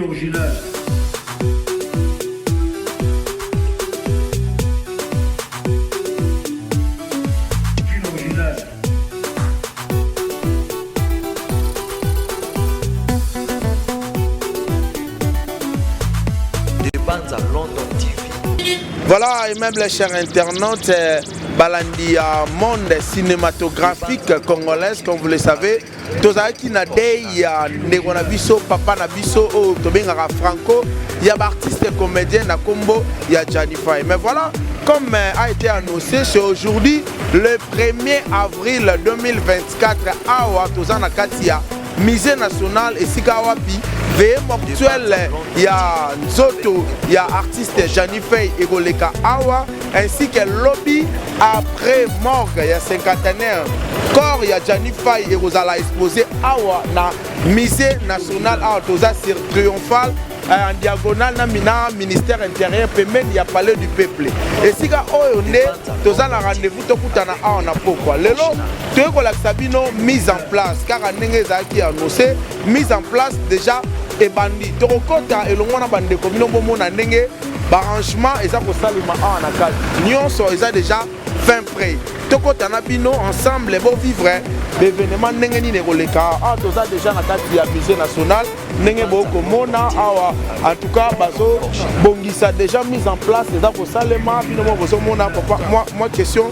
Original. Voilà, et même les chers internautes, Balandi monde cinématographique congolaise, comme vous le savez. Tozaki na day ya ndeko na biso papa na biso o tobengaka Franco, il y a artiste comédien na kombo ya Janify. Mais voilà, comme a été annoncé, c'est aujourd'hui le 1er avril 2024 awa tozana katia musée national et Sikawapi. Veye mortuel ya Nzoto ya artiste Janify et Goleka Awa ainsi que lobby après morgue ya cinquantenaire corps ya Janify et Rosala exposé Awa na musée national Awa toza sur triomphal en diagonale na mina ministère intérieur pembeni ya palais du peuple et sika oyo nde toza na rendez-vous tokutana Awa na pokwa lelo toyekolakisa bino mise en place kaka ndenge ezalaki annoncé mise en place déjà et bandi tokokota elongo na bandeko bino bomona ndenge barrangement eza kosalema awa na kati nyonso eza déjà fin prêt tokota na bino ensemble bo vivre l'événement ndenge nini ekoleka awa toza déjà na kati ya musée national ndenge bokomona awa en tout cas bazo bongisa déjà mise en place eza kosalema bino mo bozomona papa moi question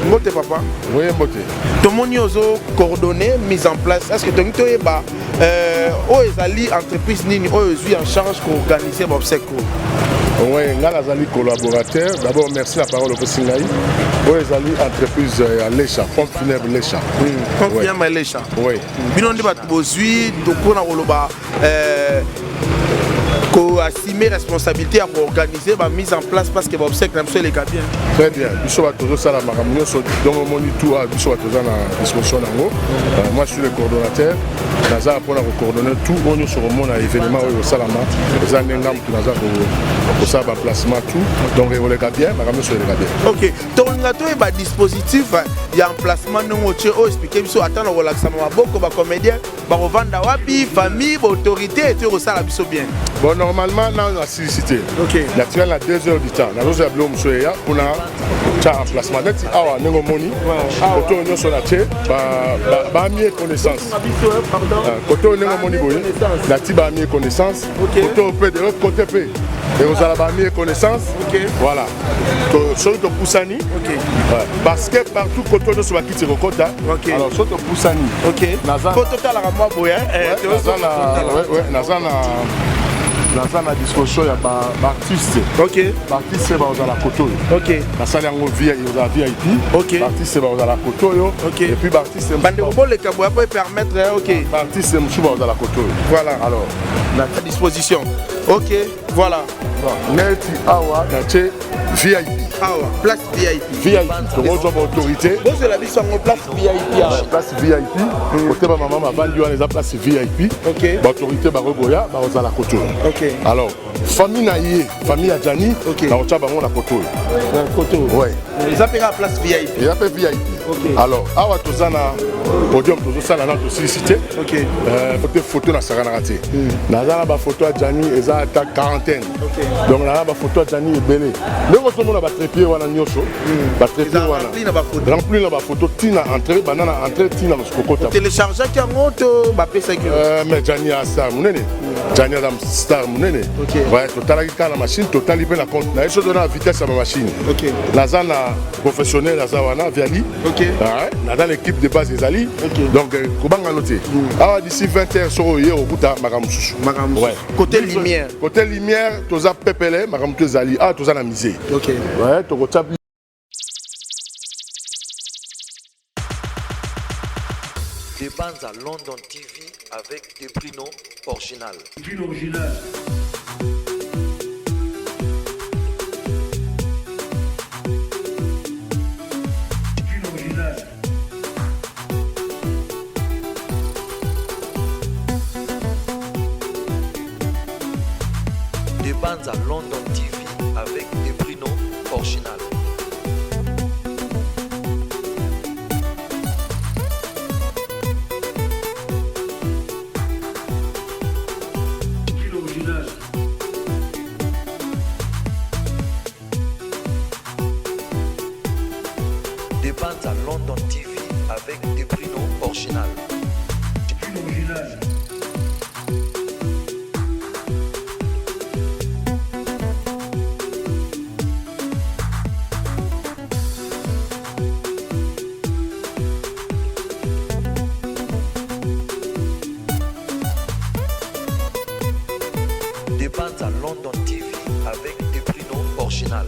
mbote papa oui mbote tomoni ozo coordonner mise en place est-ce que tongi toyeba oyo ezali entreprise nini oyo ezwi en charge koorganiser baobsèque oui nga nazali collaborateur d'abord merci la parole opesi ngai oyo ezali entreprise ya Lecha pompe funèbre Lecha pompe funèbre Lecha oui bino nde bato bozwi tokona koloba assumer responsabilité à organiser la mise en place parce que l'obsèque n'a pas bien. Très bien. Biso batozo sala makambo so donc on moni tout à biso batoza na discussion nango. Moi je suis le coordonnateur. Naza pour coordonner tout on sur mon événement au salama. Les angengam tout naza pour ça ba placement tout. Donc on le bien, makambo so le bien. OK. Ton ngato e ba dispositif ya emplacement ngo che o expliquer biso attendre relaxement boko ba comédien ba revendre wapi famille autorité et tout ça la biso bien. Bon normalement on a cité. OK. Naturellement à 2 heures du temps. Na roza blo msoya pour na cha emplacement net awa nengo moni. Auto nyo so na che ba mieux connaissance. Auto nengo moni boye. La ti ba mieux connaissance. Auto peut de l'autre côté peut. Et vous allez ba mieux connaissance. OK. Voilà. Sur to Poussani. OK. Parce que partout côté de so ba kiti kokota. Alors sur to Poussani. OK. Nazana. Côté la moi boye. Nazana à disposition, il y a des artistes. Ok. Les artistes, ils ont la koto. Ok. La salle est VIP. Ok. Les artistes, ils ont la koto. Ok. Et puis les artistes, les cabouas peuvent permettre. Ok. Les artistes, ils ont la koto. Voilà. Alors, à disposition. Ok. Voilà. Neti Awa, Nache, VIP. Awa, place VIP. VIP. Comment on a autorité? Vous avez la vie sur place VIP. Place VIP. Côté ma maman m'a vendu les place VIP. Ok. L'autorité va regoya, va aux la koto. Ok. Alors, famille naïe, famille Adjani, ok. Là on t'a la koto. La koto. Ouais. Ils appellent la place VIP. Ils appellent VIP. Ok. Alors, Awa Tozana, podium Tozana dans la cité. Ok. Côté photo na Saranarate. Nazana ba photo Adjani, ils ont attaqué quarantaine. Ok. Donc là ba photo Adjani est belé. Le retour on a ba trépied wana nyosho. Ba trépied wana. Rempli na ba photo tina entrée, banana entrée tina le kokota. Télécharger qui en auto ba pesa qui. Mais Adjani a star munene. Adjani a star munene. Ok. Ouais, total qui la machine, total libre la compte. Na eso dona vitesse à ma machine. Ok. Nazana professionnel Azawana Viali. Ok. Dans l'équipe de base des Ali. Ok. Donc Kobanga noté. Alors d'ici 20h sur hier au Bouta Magamususu. Ouais. Côté lumière. Côté lumière, toza pepele Magamutu Zali. Ah toza na misé. Ok. Ouais, to kotap. Des bandes à London TV avec des Bruno original. Bruno original. Des bandes à London TV avec des Bruno original. Original. original. Des bandes à London TV avec des Bruno original.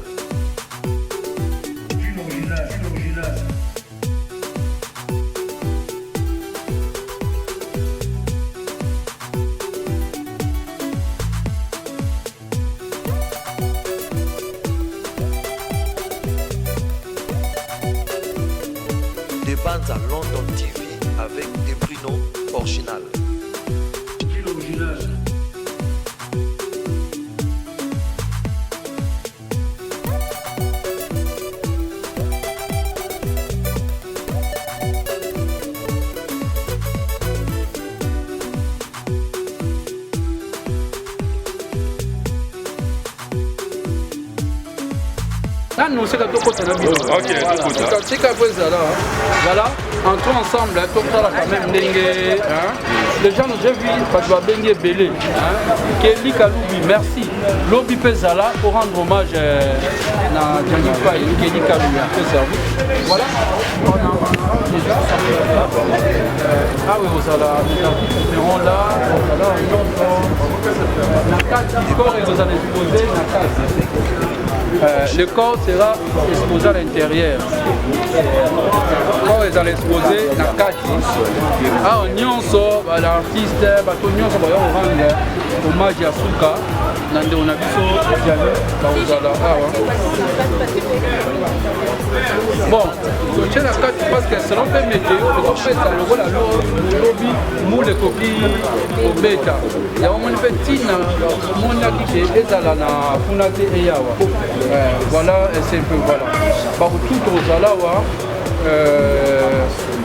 Des bandes à London TV avec des Bruno original. Nous, c'est la Tokota. Ok, c'est voilà, entrons ensemble, la même dengue. Les gens nous ont vu, parce que Bengue Belé. Kelly Kaloubi, merci. Lobby Pezala pour rendre hommage à Djani Faye, Kelly Kaloubi, voilà, on a déjà. Ah oui, vous allez, nous verrons là, le corps et vous allez exposer la case. Le corps sera exposé à l'intérieur. Le corps est exposé dans la cage. Ah, l'artiste, on va rendre hommage à Souka. On a bon, je la carte parce que selon le météo, on fait le lobby, nous les coquilles au bêta. Il y a un petit qui est à la Funate et Yawa. Voilà, c'est un peu voilà. Par tout aux Alawa,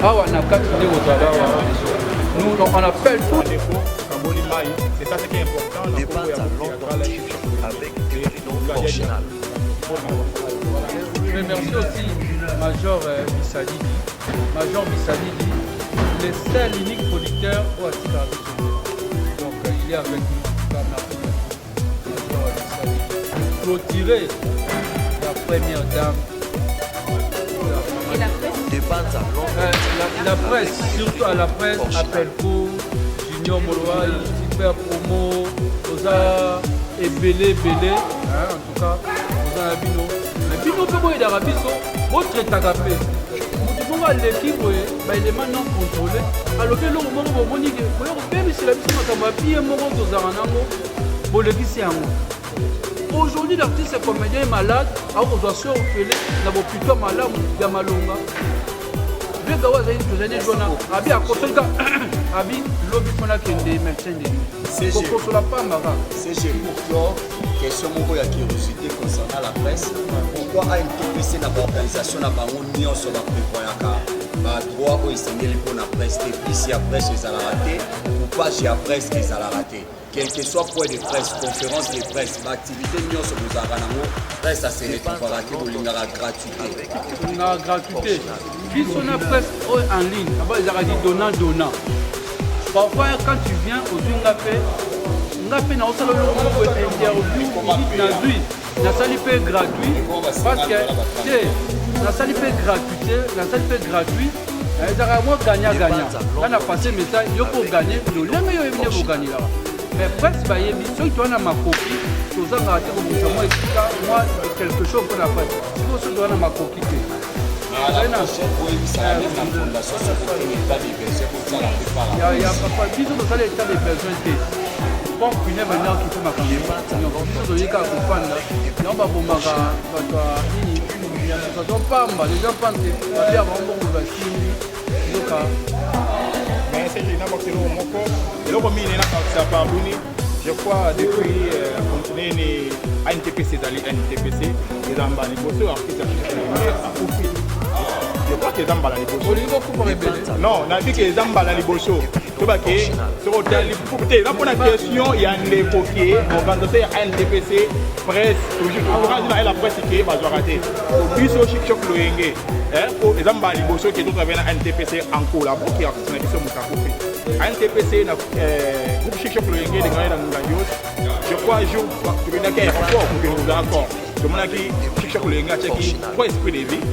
on a 4 idées aux Alawa. Nous, on appelle tout. C'est ça qui est important. Des bandes à London TV avec des Bruno original. Je remercie aussi Major Bissadidi. Major Bissadidi, le seul unique producteur au Atika. Donc il est avec nous. Major Bissadidi. Clôturer la première dame. Et la presse. Des bandes à London. La presse, surtout à la presse, Appelco, Junior Moloaï, Super Promo, Oza et Belé, en tout cas, Oza Bino. Mais Bino peut y avoir votre tagapé. Vous avez l'équipe, il est maintenant contrôlé. Alors que l'on va dire que même si la mission est bien, on va dire aujourd'hui, l'artiste est comédien malade, alors on doit se refiler, on doit plutôt malade, il y a malonga. Je vais avoir des années, Abi a côté de Abi, l'objet qu'on a qui est des médecins de nuit. C'est pour la pas Mara. C'est pour toi, question de curiosité concernant la presse. Pourquoi ANTPC n'a pas organisation n'a pas union sur la prévoyance droit au Sénégal pour la presse et puis si la presse les a raté ou pas si la presse les a raté. Quel que soit point de presse, conférence de presse, activité union sur nos aranamo, presse à Sénégal pour rater ou l'ingara gratuité. On a gratuité. Puis on a presse en ligne, là-bas ils ont dit donnant. Parfois quand tu viens au Zungapé, on a fait une interview, la salle est gratuit parce que la salle est gratuit. Ils ont gagnant. Là on a passé le message, il faut gagner, il faut gagner là. Mais presque, ceux qui ont ma copie, tous ont raté moi quelque chose qu'on a fait. Si vous avez ma copie, il y a pas disons que ça l'état des besoins. Bon, une maintenant qui fait ma campagne. Donc, il y a qu'à comprendre. On va vous marquer. Ça doit pas mal. Les gens pensent que il y a vraiment beaucoup de choses. Mais c'est une aventure au Moko. Et là, comme il est là, ça part brûler. Je crois depuis continuer à NTPC, NTPC, les emballés bosseux, artistes, je crois que les emballés bosseux. Non, on a dit que les emballés bosseux. tobake sur hôtel pour te là pour la question il y a une époque organisation ya NTPC presse toujours organiser la presse qui va rater biso chic choc loyenge pour exemple ba liboso qui d'autres na NTPC en collabo qui a na biso mutakofi NTPC na groupe chic choc loyenge de gagner dans Ngadios je crois jour tu venais qu'à rapport pour que nous d'accord demande qui chic choc loyenge a checké trois esprit de vie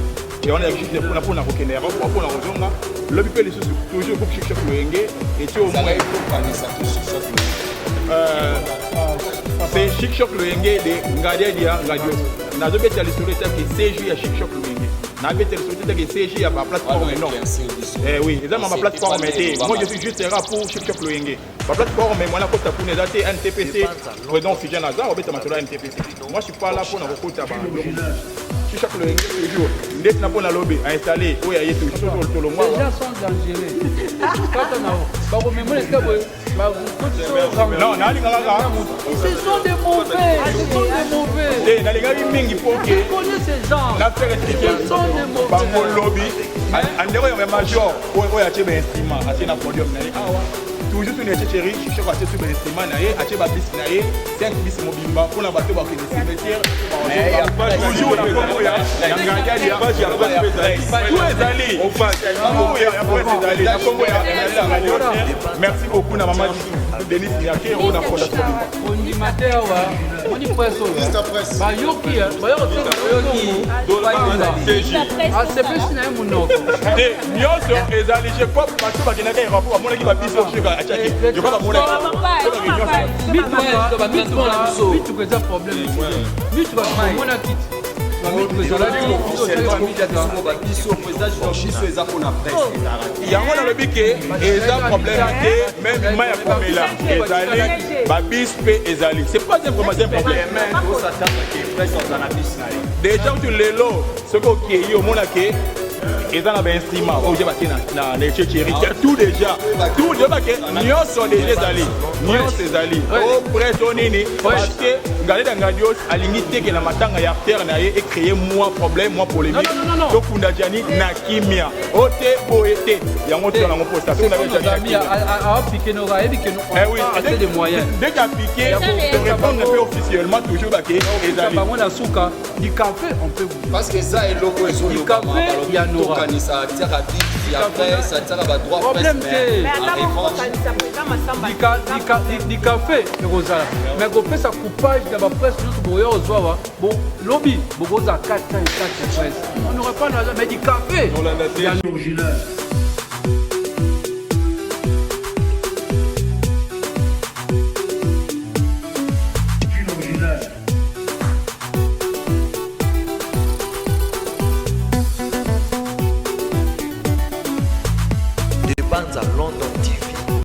et on a juste pour la reconnaître pour la rozonga le bipé les sous toujours groupe chic choc loyenge et tu au moins c'est chic choc loyenge de Ngadia dia Ngadios na zo beti alisolo que CJ ya chic choc loyenge na beti alisolo que CJ ya ba plateforme non oui ils ont ma plateforme moi je suis juste là pour chic choc loyenge ma plateforme moi la kota pour les dater NTPC président Fidjan Azar obeta matolo NTPC moi je suis pas là pour na kota ba chic choc loyenge toujours ndek na pona lobby a installer oya yetu toujours tolo moi les gens sont dangereux quand on a ba ko même est-ce que non nali ngaka ce sont des mauvais ce sont des mauvais na les mingi pour que je connais ces gens la faire expliquer ce sont des mauvais bango lobby andeko ya major oya chebe instrument ache na podium na awa toujours une chérie chic choc ache sur instrument na ye ache ba bis na ye 5 bis mobimba pour na bato ba ke cimetière toujours na kombo ya nganga dia page ya tout ezali au page ya presse ezali na kombo ya merci beaucoup na maman Denis Niake on a fondation on dit matin on dit presse ba yoki ba c'est plus na monoko et nyonso ezali je crois bato ba kenaka ya rapport amona ki ba biso cheka achaki je crois ba mona bitu kweza problème bitu ba mona kit yango nalobi ke eza problème te même mai ya komela ezali babis mpe ezali c'est pas un problème déjà tu lelo soki okei omona ke eza na bainstrument oje bake na echecheri tout déjà bake nyonso déjà ezali o presse o nini parce que Ngaleda Ngadios alingi teke na matanga ya terre na ye et créer moins problème moins polémique tokunda jani na kimia ote boete yango tona ngo posta tona jani a piqué nos rails et que nous avons des moyens dès qu'a piqué répondre un peu officiellement toujours bake ezali ba mona suka du café on peut parce que ça est loco et sur le café il y a nos ça tire à vite et après ça tire à droit problème mais du café et rosala mais go fait ça coupage de la presse nous boyo ozwa bon lobby bogo za 4 presse on n'aurait pas mais du café il y a original Banza London